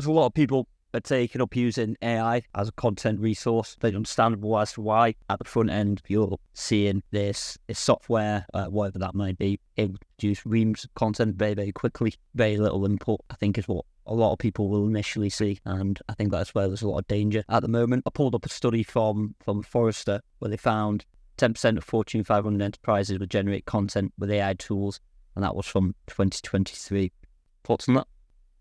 there's a lot of people are taking up using AI as a content resource. Very understandable as to why. At the front end, you're seeing this software, whatever that might be, able to produce reams of content very, very quickly. Very little input, I think, is what a lot of people will initially see, and I think that's where there's a lot of danger at the moment. I pulled up a study from Forrester where they found 10% of Fortune 500 enterprises would generate content with AI tools, and that was from 2023. Thoughts on that?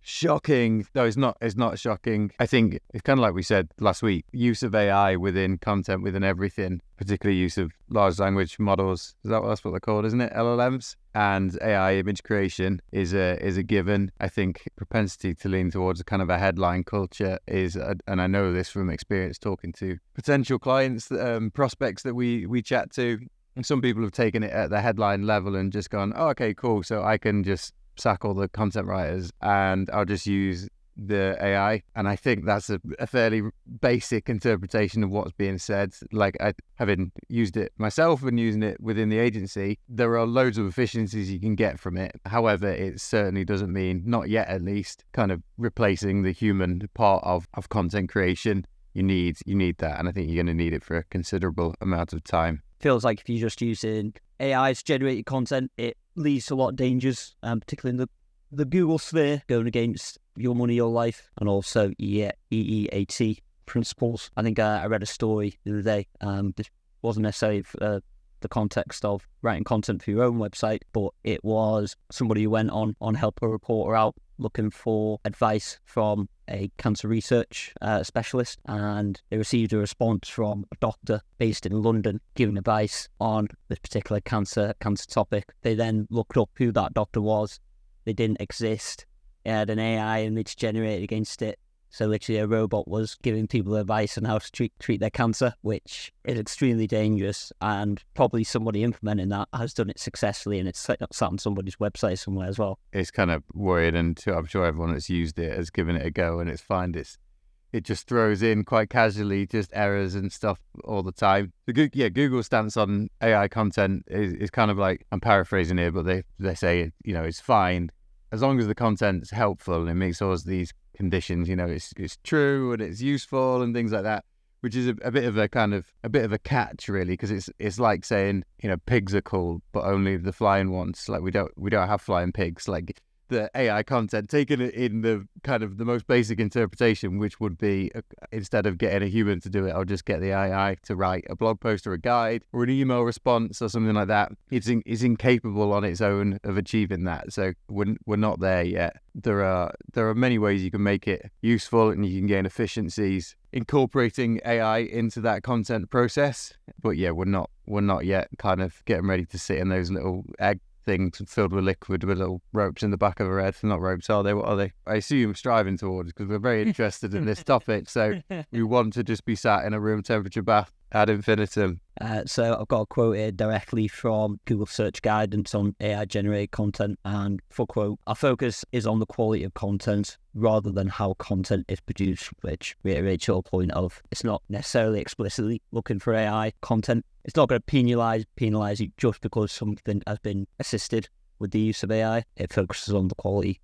Shocking. No, it's not shocking. I think it's kind of like we said last week, use of AI within content, within everything, particularly use of large language models. That's what they're called, isn't it? LLMs. And AI image creation is a given. I think propensity to lean towards a kind of a headline culture is, and I know this from experience talking to potential clients, prospects that we chat to. And some people have taken it at the headline level and just gone, oh, okay, cool. So I can just sack all the content writers and I'll just use the AI. And I think that's a fairly basic interpretation of what's being said. Like, having used it myself and using it within the agency, there are loads of efficiencies you can get from it. However, it certainly doesn't mean, not yet at least, kind of replacing the human part of content creation. You need that, and I think you're going to need it for a considerable amount of time. Feels like if you're just using AI to generate content, it leads to a lot of dangers, particularly in the Google sphere, going against your money, your life, and also EEAT principles. I think I read a story the other day. This wasn't necessarily the context of writing content for your own website, but it was somebody who went on Help a Reporter Out looking for advice from a cancer research specialist, and they received a response from a doctor based in London giving advice on this particular cancer topic. They then looked up who that doctor was. They didn't exist. It had an AI image generated against it. So literally a robot was giving people advice on how to treat their cancer, which is extremely dangerous, and probably somebody implementing that has done it successfully, and it's sat on somebody's website somewhere as well. It's kind of worrying, and I'm sure everyone that's used it has given it a go, and it's fine. It just throws in quite casually just errors and stuff all the time. Google's stance on AI content is kind of like, I'm paraphrasing here, but they say, it's fine as long as the content's helpful and it makes all these conditions, it's true and it's useful and things like that, which is a bit of a catch, really, because it's like saying, pigs are cool, but only the flying ones. Like, we don't have flying pigs. Like, the AI content, taken it in the kind of the most basic interpretation, which would be, instead of getting a human to do it, I'll just get the AI to write a blog post or a guide or an email response or something like that. It's incapable on its own of achieving that. So we're not there yet. There are many ways you can make it useful, and you can gain efficiencies incorporating AI into that content process. But yeah, we're not yet kind of getting ready to sit in those little egg things filled with liquid with little ropes in the back of her head. They're not ropes, are they? What are they? I assume striving towards, because we're very interested in this topic. So we want to just be sat in a room temperature bath ad infinitum. So I've got a quote here directly from Google Search Guidance on AI generated content, and for quote, our focus is on the quality of content rather than how content is produced, which reiterates your point of it's not necessarily explicitly looking for AI content. It's not going to penalise you just because something has been assisted with the use of AI. It focuses on the quality,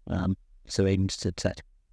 so it aims to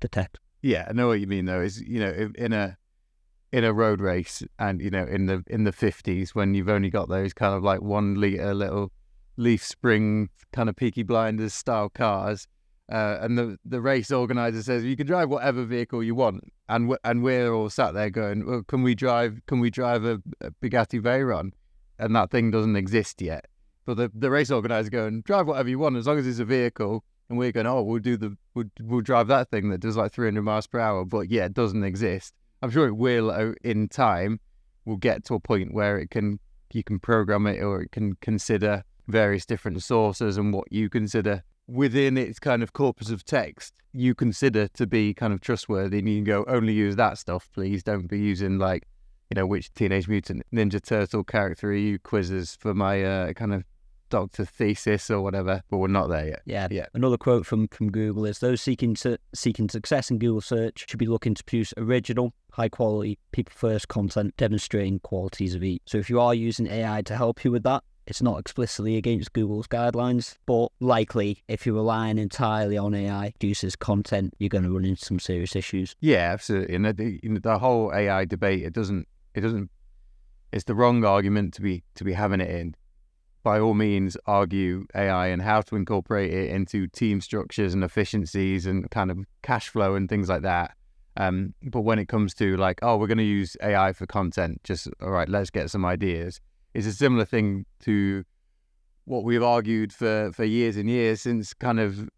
detect. Yeah, I know what you mean though. Is in a road race, and in the 50s, when you've only got those kind of like 1 litre little leaf spring kind of Peaky Blinders style cars, and the race organizer says you can drive whatever vehicle you want, and we're all sat there going, well, can we drive a Bugatti Veyron? And that thing doesn't exist yet, but the race organizer going, drive whatever you want as long as it's a vehicle. And we're going, oh, we'll drive that thing that does like 300 miles per hour, but yeah, it doesn't exist. I'm sure it will, in time, will get to a point where you can program it, or it can consider various different sources, and what you consider within its kind of corpus of text you consider to be kind of trustworthy, and you can go, only use that stuff, please. Don't be using like, which Teenage Mutant Ninja Turtle character are you quizzes for my kind of doctor thesis or whatever, but we're not there yet. Yeah. Another quote from Google is, those seeking success in Google search should be looking to produce original, high quality, people first content demonstrating qualities of each. So if you are using AI to help you with that, It's not explicitly against Google's guidelines, but likely if you're relying entirely on AI produces content, you're going to run into some serious issues. Yeah, absolutely. And the whole AI debate, it doesn't. It's the wrong argument to be having it in. By all means, argue AI and how to incorporate it into team structures and efficiencies and kind of cash flow and things like that. But when it comes to like, oh, we're going to use AI for content, just, all right, let's get some ideas. It's a similar thing to what we've argued for years and years since kind of,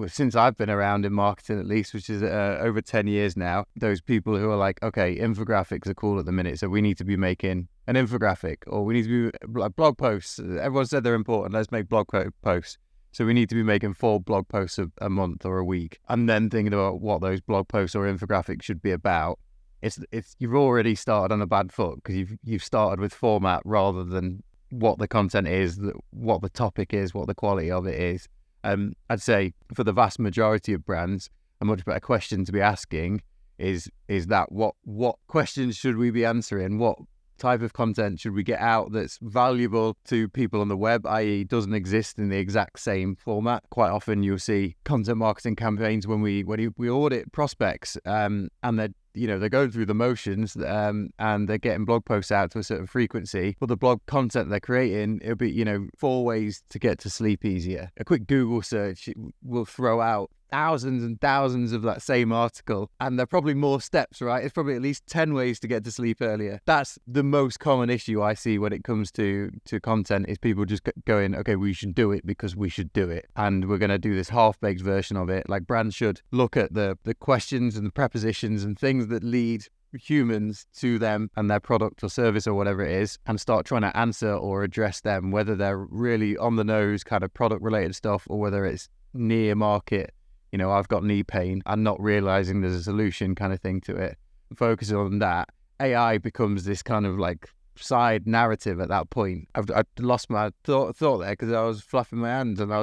since I've been around in marketing at least, which is over 10 years now. Those people who are like, okay, infographics are cool at the minute, so we need to be making an infographic, or we need to be like blog posts. Everyone said they're important. Let's make blog posts. So we need to be making 4 blog posts a month or a week, and then thinking about what those blog posts or infographics should be about. It's you've already started on a bad foot because you've started with format rather than what the content is, what the topic is, what the quality of it is. I'd say for the vast majority of brands, a much better question to be asking is that what questions should we be answering? What type of content should we get out that's valuable to people on the web, i.e. doesn't exist in the exact same format? Quite often you'll see content marketing campaigns when we audit prospects, and they're going through the motions, and they're getting blog posts out to a certain frequency, but the blog content they're creating, it'll be 4 ways to get to sleep easier. A quick Google search will throw out thousands and thousands of that same article, and there are probably more steps, right? It's probably at least 10 ways to get to sleep earlier. That's the most common issue I see when it comes to content, is people just going, okay, we should do it because we should do it, and we're going to do this half-baked version of it. Like, brands should look at the questions and the prepositions and things that lead humans to them and their product or service or whatever it is, and start trying to answer or address them, whether they're really on the nose kind of product related stuff or whether it's near market, I've got knee pain and not realizing there's a solution kind of thing to it. Focusing on that, AI becomes this kind of like side narrative at that point. I lost my thought there because I was flapping my hands and I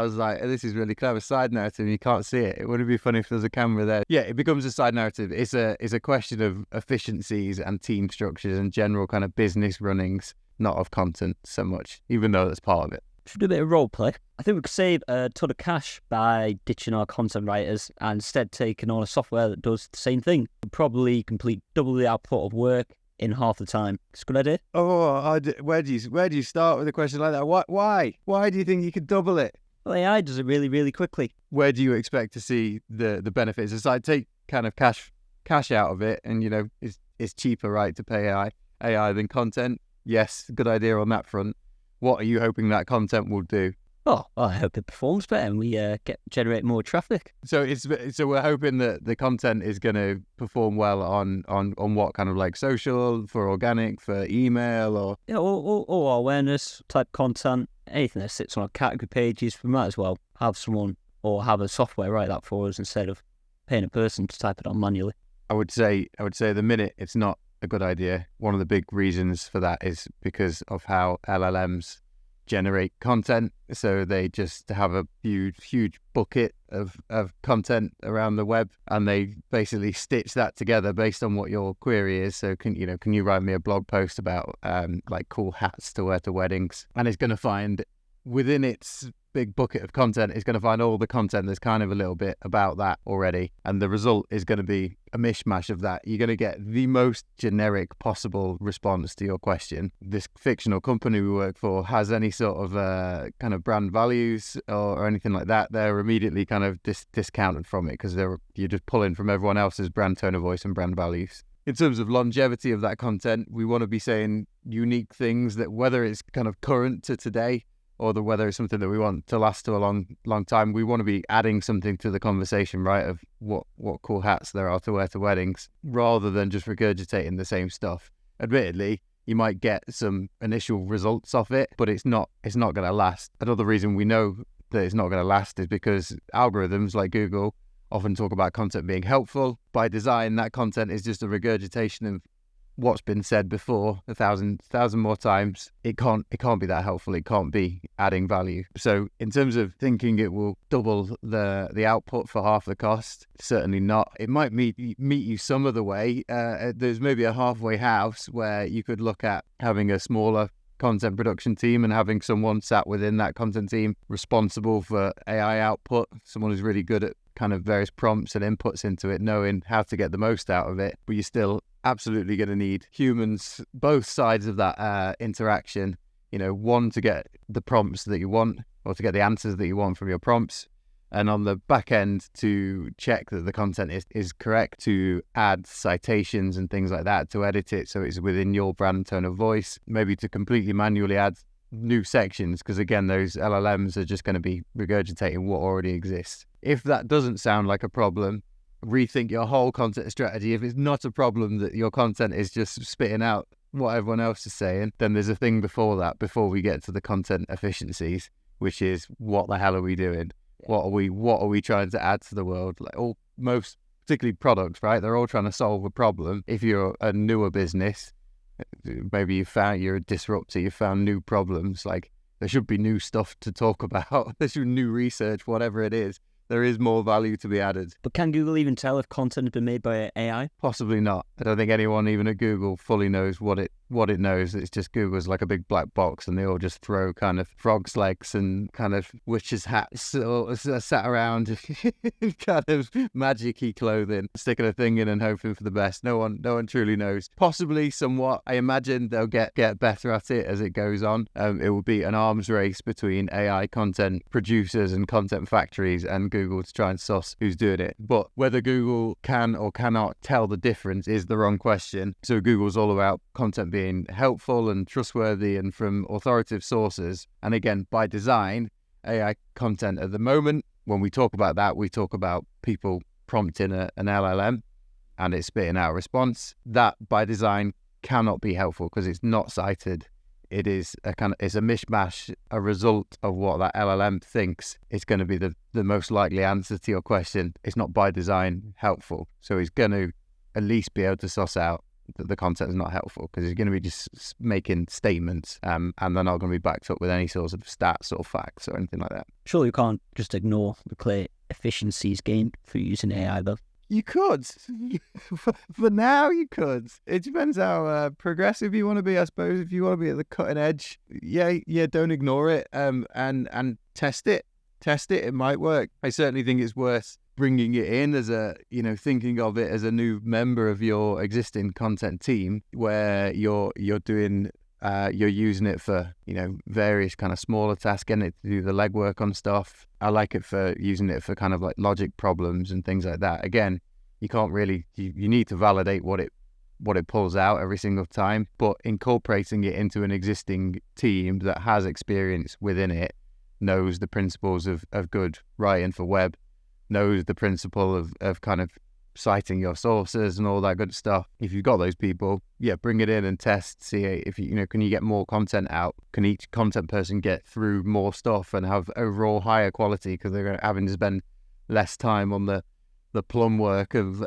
was like, this is really clever side narrative. You can't see it. It wouldn't be funny if there's a camera there. Yeah, it becomes a side narrative. It's a question of efficiencies and team structures and general kind of business runnings, not of content so much, even though that's part of it. Should do a bit of role play. I think we could save a ton of cash by ditching our content writers and instead taking on a software that does the same thing. We'd probably complete double the output of work in half the time. It's a good idea. Oh, where do you start with a question like that? Why do you think you could double it? Well, AI does it really, really quickly. Where do you expect to see the benefits? It's like take kind of cash out of it, and it's cheaper, right, to pay AI than content. Yes, good idea on that front. What are you hoping that content will do? Oh, I hope it performs better and we generate more traffic. So we're hoping that the content is going to perform well on what kind of like social, for organic, for email, or or awareness type content. Anything that sits on our category pages, we might as well have someone or have a software write that for us instead of paying a person to type it on manually. I would say at the minute it's not a good idea. One of the big reasons for that is because of how LLMs generate content. So they just have a huge bucket of content around the web, and they basically stitch that together based on what your query is. So can you write me a blog post about like cool hats to wear to weddings? And it's going to find within its big bucket of content, it's going to find all the content that's kind of a little bit about that already, and the result is going to be a mishmash of that. You're going to get the most generic possible response to your question. This fictional company we work for has any sort of kind of brand values or anything like that, they're immediately kind of discounted from it because you're just pulling from everyone else's brand tone of voice and brand values. In terms of longevity of that content, we want to be saying unique things that, whether it's kind of current to today or whether it's something that we want to last to a long time, we want to be adding something to the conversation, right, of what cool hats there are to wear to weddings, rather than just regurgitating the same stuff. Admittedly, you might get some initial results off it, but it's not going to last. Another reason we know that it's not going to last is because algorithms like Google often talk about content being helpful. By design, that content is just a regurgitation of what's been said before a thousand more times. It can't be that helpful. It can't be adding value. So in terms of thinking it will double the output for half the cost, certainly not. It might meet you some of the way. There's maybe a halfway house where you could look at having a smaller content production team and having someone sat within that content team responsible for AI output, someone who's really good at kind of various prompts and inputs into it, knowing how to get the most out of it. But you're still absolutely going to need humans, both sides of that interaction, one to get the prompts that you want or to get the answers that you want from your prompts, and on the back end to check that the content is correct, to add citations and things like that, to edit it so it's within your brand tone of voice, maybe to completely manually add new sections, because again, those LLMs are just going to be regurgitating what already exists. If that doesn't sound like a problem, rethink your whole content strategy. If it's not a problem that your content is just spitting out what everyone else is saying, then there's a thing before that, before we get to the content efficiencies, which is, what the hell are we doing? What are we trying to add to the world? Like most, particularly products, right? They're all trying to solve a problem. If you're a newer business, maybe you're a disruptor, you found new problems. Like, there should be new stuff to talk about. There should be new research, whatever it is. There is more value to be added. But can Google even tell if content has been made by AI? Possibly not. I don't think anyone, even at Google, fully knows what it knows. It's just Google's like a big black box, and they all just throw kind of frogs' legs and kind of witches' hats or sat around in kind of magic-y clothing, sticking a thing in and hoping for the best. No one truly knows. Possibly somewhat. I imagine they'll get better at it as it goes on. It will be an arms race between AI content producers and content factories and Google to try and suss who's doing it. But whether Google can or cannot tell the difference is the wrong question. So Google's all about content being helpful and trustworthy and from authoritative sources. And again, by design, AI content at the moment, when we talk about that, we talk about people prompting an LLM and it's spitting out a response. That by design cannot be helpful because it's not cited. It is it's a mishmash, a result of what that LLM thinks is going to be the most likely answer to your question. It's not by design helpful. So he's going to at least be able to suss out that the content is not helpful, because he's going to be just making statements and they're not going to be backed up with any sort of stats or facts or anything like that. Surely you can't just ignore the clear efficiencies gained through using AI though. You could. For now, you could. It depends how progressive you want to be, I suppose. If you want to be at the cutting edge, yeah, don't ignore it and test it. Test it. It might work. I certainly think it's worth bringing it in as thinking of it as a new member of your existing content team, where you're doing you're using it for various kind of smaller tasks, getting it to do the legwork on stuff. I like it for using it for kind of like logic problems and things like that. Again, you can't really you need to validate what it pulls out every single time, but incorporating it into an existing team that has experience within it, knows the principles of good writing for web, knows the principle of kind of citing your sources and all that good stuff. If you've got those people, bring it in and test, see if can you get more content out? Can each content person get through more stuff and have overall higher quality because they're having to spend less time on the plum work of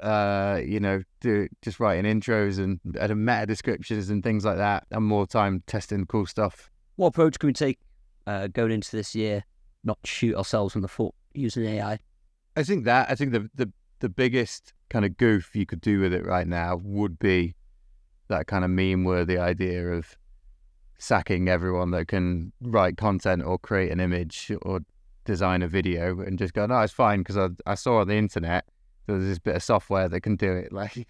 just writing intros and meta descriptions and things like that, and more time testing cool stuff. What approach can we take going into this year, not shoot ourselves in the foot using AI? I think the biggest kind of goof you could do with it right now would be that kind of meme-worthy idea of sacking everyone that can write content or create an image or design a video, and just go, no, it's fine because I saw on the internet there's this bit of software that can do it. Like,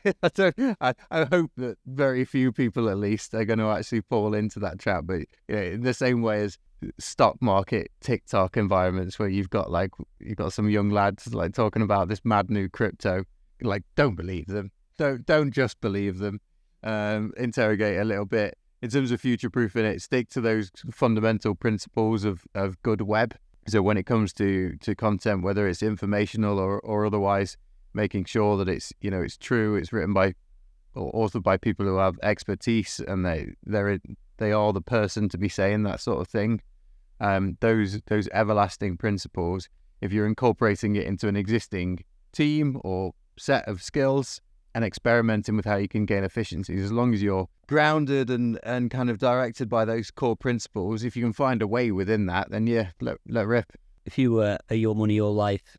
I hope that very few people at least are going to actually fall into that trap. But in the same way as stock market TikTok environments where you've got some young lads like talking about this mad new crypto, like, don't believe them. Don't just believe them. Interrogate a little bit. In terms of future-proofing it, stick to those fundamental principles of good web. So when it comes to content, whether it's informational or otherwise, making sure that it's true, it's written by or authored by people who have expertise and they are the person to be saying that sort of thing. Those everlasting principles, if you're incorporating it into an existing team or set of skills and experimenting with how you can gain efficiencies, as long as you're grounded and kind of directed by those core principles, if you can find a way within that, then let rip. If you were a Your Money, Your Life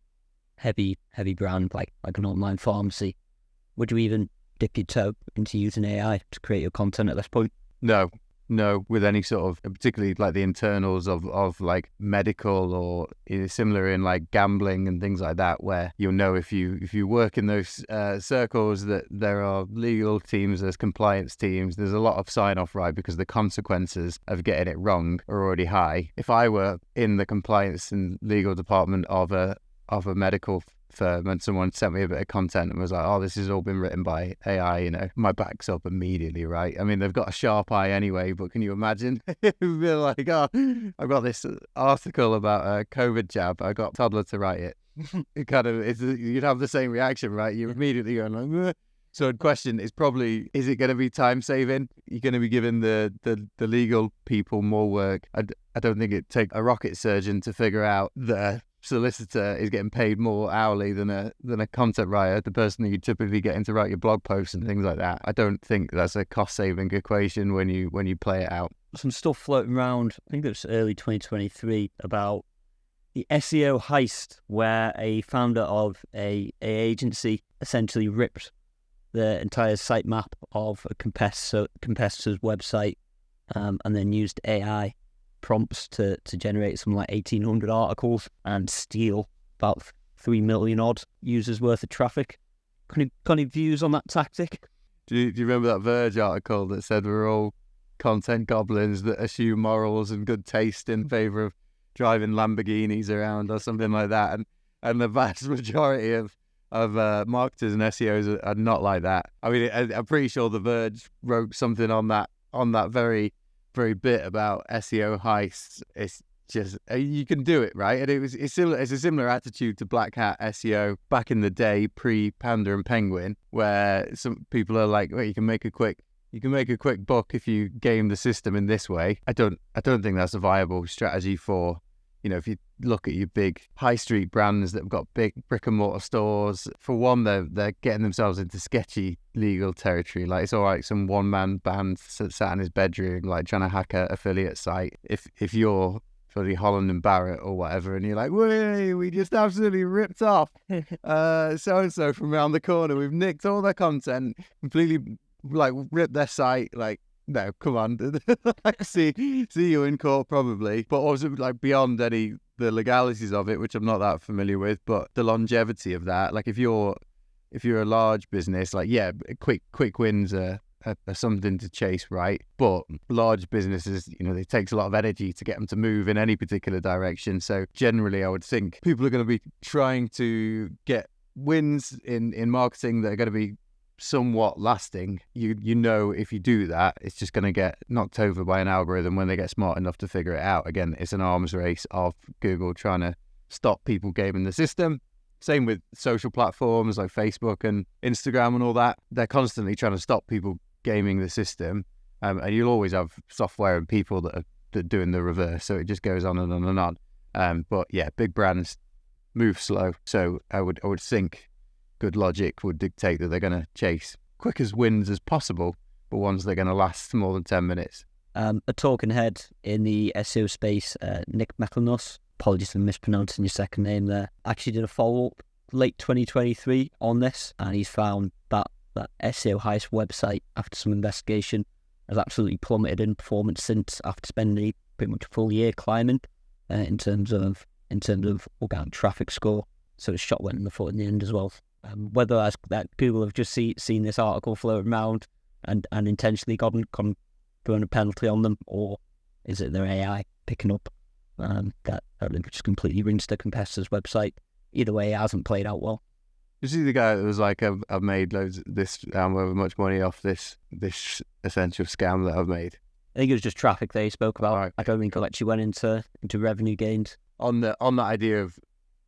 heavy brand like an online pharmacy, would you even dip your toe into using AI to create your content at this point? No, know with any sort of, particularly like the internals of like medical or similar in like gambling and things like that, where you'll know if you work in those circles that there are legal teams, there's compliance teams, there's a lot of sign off, right? Because the consequences of getting it wrong are already high. If I were in the compliance and legal department of a medical firm and someone sent me a bit of content and was like, oh, this has all been written by AI, my back's up immediately, right? I mean, they've got a sharp eye anyway, but can you imagine? It'd be like, oh, I've got this article about a COVID jab, I got a toddler to write it. You'd have the same reaction, right? You're immediately going like, ugh. So the question is probably, is it going to be time saving? You're going to be giving the legal people more work. I don't think it'd take a rocket surgeon to figure out that solicitor is getting paid more hourly than a content writer, the person who you typically get in to write your blog posts and things like that. I don't think that's a cost saving equation when you play it out. Some stuff floating around, I think it was early 2023, about the SEO heist, where a founder of a agency essentially ripped the entire sitemap of a competitor's website, and then used AI prompts to generate something like 1,800 articles and steal about 3 million odd users worth of traffic. Got any views on that tactic? Do you remember that Verge article that said we're all content goblins that assume morals and good taste in favour of driving Lamborghinis around or something like that? And the vast majority of marketers and SEOs are not like that. I mean, I'm pretty sure the Verge wrote something on that very bit about SEO heists. It's just, you can do it, right? And it's a similar attitude to Black Hat SEO back in the day, pre-Panda and Penguin, where some people are like, well, you can make a quick buck if you game the system in this way. I don't think that's a viable strategy for, if you look at your big high street brands that have got big brick and mortar stores. For one, they're getting themselves into sketchy legal territory. Like, it's all right, some one man band sat in his bedroom, like trying to hack a affiliate site. If you're bloody Holland and Barrett or whatever, and you're like, "Wait, we just absolutely ripped off so and so from around the corner. We've nicked all their content, completely like ripped their site." Like, no, come on. see you in court probably. But also, like, beyond the legalities of it, which I'm not that familiar with, but the longevity of that. Like, if you're a large business, like, yeah, quick wins are something to chase, right? But large businesses, it takes a lot of energy to get them to move in any particular direction. So generally, I would think people are going to be trying to get wins in marketing that are going to be somewhat lasting. If you do that, it's just going to get knocked over by an algorithm when they get smart enough to figure it out. Again, it's an arms race of Google trying to stop people gaming the system. Same with social platforms like Facebook and Instagram and all that. They're constantly trying to stop people gaming the system, and you'll always have software and people that are doing the reverse. So it just goes on and on and on. But yeah, big brands move slow. So I would think good logic would dictate that they're going to chase quick as wins as possible, but ones that are going to last more than 10 minutes. A talking head in the SEO space, Nick McElnuss, apologies for mispronouncing your second name there, actually did a follow-up late 2023 on this, and he's found that SEO Heist website, after some investigation, has absolutely plummeted in performance since, after spending pretty much a full year climbing in terms of organic traffic score. So the shot went in the foot in the end as well. Whether that Google have just seen this article floating around and intentionally gone a penalty on them, or is it their AI picking up that just completely rinsed the competitor's website? Either way, it hasn't played out well. You see the guy that was like, I've made loads of this, however much money off this essential scam that I've made. I think it was just traffic they spoke about. Right. I don't think it actually went into revenue gains. On the idea of,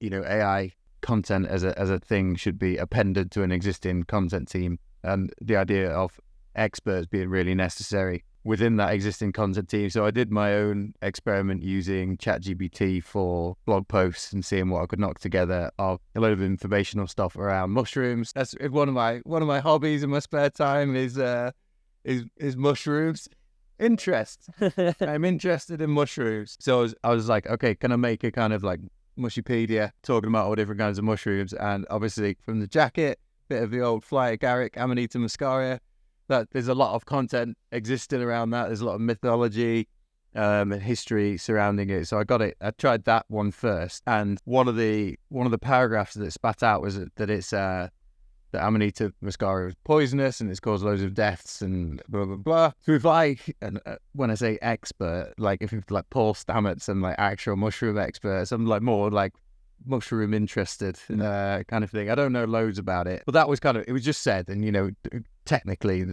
AI content as a thing should be appended to an existing content team, and the idea of experts being really necessary within that existing content team. So I did my own experiment using ChatGPT for blog posts and seeing what I could knock together of a load of informational stuff around mushrooms. That's one of my hobbies in my spare time is mushrooms. Interest. I'm interested in mushrooms. So I was like, okay, can I make a kind of like Mushipedia talking about all different kinds of mushrooms? And obviously from the jacket, bit of the old Fly Agaric, Amanita muscaria, that there's a lot of content existing around that. There's a lot of mythology and history surrounding it. So I tried that one first, and one of the paragraphs that it spat out was that it's that Amanita muscaria is poisonous and it's caused loads of deaths and blah blah blah. So if when I say expert, like if it's like Paul Stamets and like actual mushroom experts, I'm like more like mushroom interested kind of thing. I don't know loads about it, but that was it was just said, and technically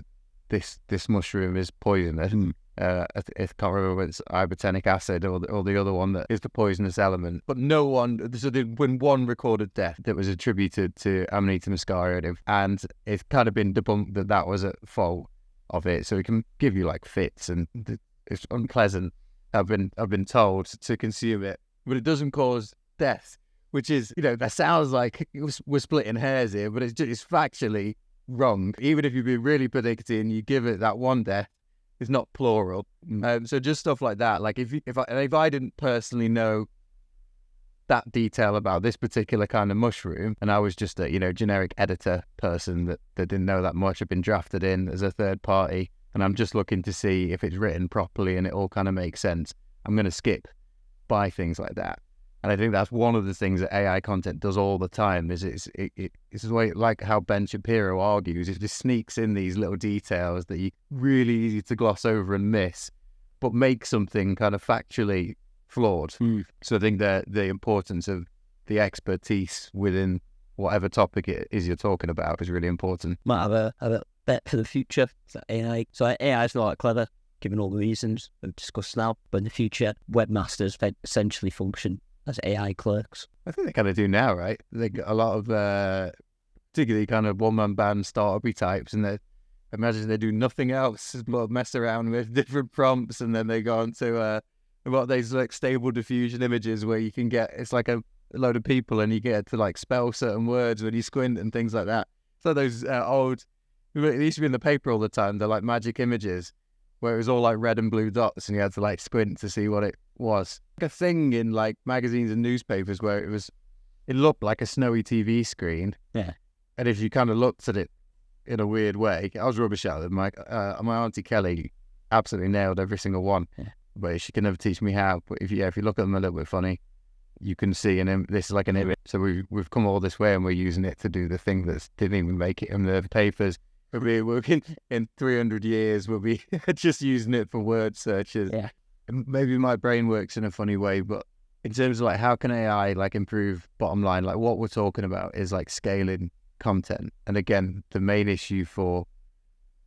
this mushroom is poisonous. I can't remember whether it's ibotenic acid or the other one that is the poisonous element. But no one, so when one recorded death that was attributed to Amanita muscaria, and it's kind of been debunked that was at fault of it. So it can give you like fits, and it's unpleasant. I've been told to consume it, but it doesn't cause death, which is that sounds like we're splitting hairs here, but it's factually wrong. Even if you've been really predicting, you give it that one death. It's not plural. So just stuff like that. Like if I didn't personally know that detail about this particular kind of mushroom, and I was just a generic editor person that didn't know that much, I've been drafted in as a third party, and I'm just looking to see if it's written properly and it all kind of makes sense, I'm going to skip by things like that. And I think that's one of the things that AI content does all the time. It's the way, like how Ben Shapiro argues, it just sneaks in these little details that you really easy to gloss over and miss, but make something kind of factually flawed. So I think that the importance of the expertise within whatever topic it is you're talking about is really important. Might have a bet for the future. So AI is not that clever, given all the reasons we've discussed now. But in the future, webmasters essentially function as AI clerks. I think they kind of do now, right? They got a lot of particularly kind of one-man band startup-y types, and I imagine they do nothing else but mess around with different prompts, and then they go on to what they like stable diffusion images where you can get, it's like a load of people and you get to like spell certain words when you squint and things like that. So those old, it used to be in the paper all the time, they're like magic images where it was all like red and blue dots and you had to like squint to see what it was. Like a thing in like magazines and newspapers where it looked like a snowy TV screen. Yeah. And if you kind of looked at it in a weird way, I was rubbish at it. My auntie Kelly absolutely nailed every single one. Yeah. But she could never teach me how. But if you look at them a little bit funny, you can see this is like an image. So we've come all this way and we're using it to do the thing that didn't even make it in the papers. We'll be working in 300 years. We'll be just using it for word searches. Yeah. Maybe my brain works in a funny way, but in terms of like how can AI like improve bottom line, like what we're talking about is like scaling content. And again, the main issue for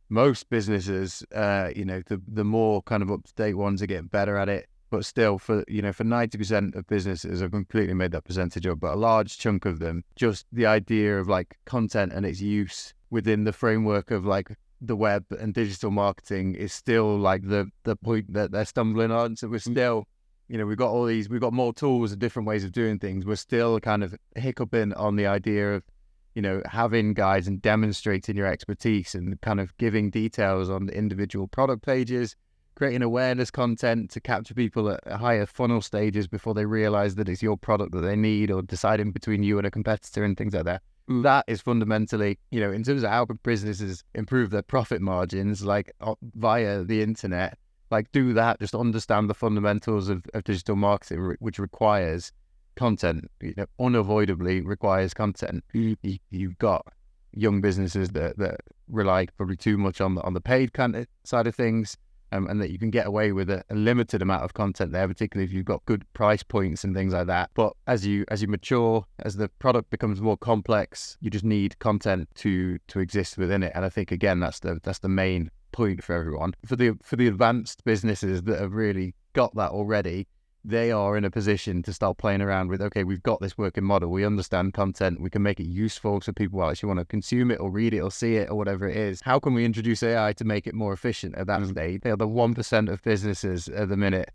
most businesses, the more kind of up to date ones are getting better at it. But still, for 90% of businesses, I've completely made that percentage up, but a large chunk of them, just the idea of like content and its use within the framework of like the web and digital marketing is still like the point that they're stumbling on. So we're still, we've got more tools and different ways of doing things. We're still kind of hiccuping on the idea of, having guides and demonstrating your expertise and kind of giving details on the individual product pages, creating awareness content to capture people at higher funnel stages before they realize that it's your product that they need, or deciding between you and a competitor and things like that. That is fundamentally, in terms of how businesses improve their profit margins, like via the internet, like do that, just understand the fundamentals of digital marketing, which requires content, unavoidably requires content. You've got young businesses that rely probably too much on the paid content side of things. And that you can get away with a limited amount of content there, particularly if you've got good price points and things like that. But as you mature, as the product becomes more complex, you just need content to exist within it. And I think again, that's the main point for everyone. For the advanced businesses that have really got that already, they are in a position to start playing around with, okay, we've got this working model, we understand content, we can make it useful so people actually want to consume it or read it or see it or whatever it is. How can we introduce AI to make it more efficient at that stage? They are the 1% of businesses at the minute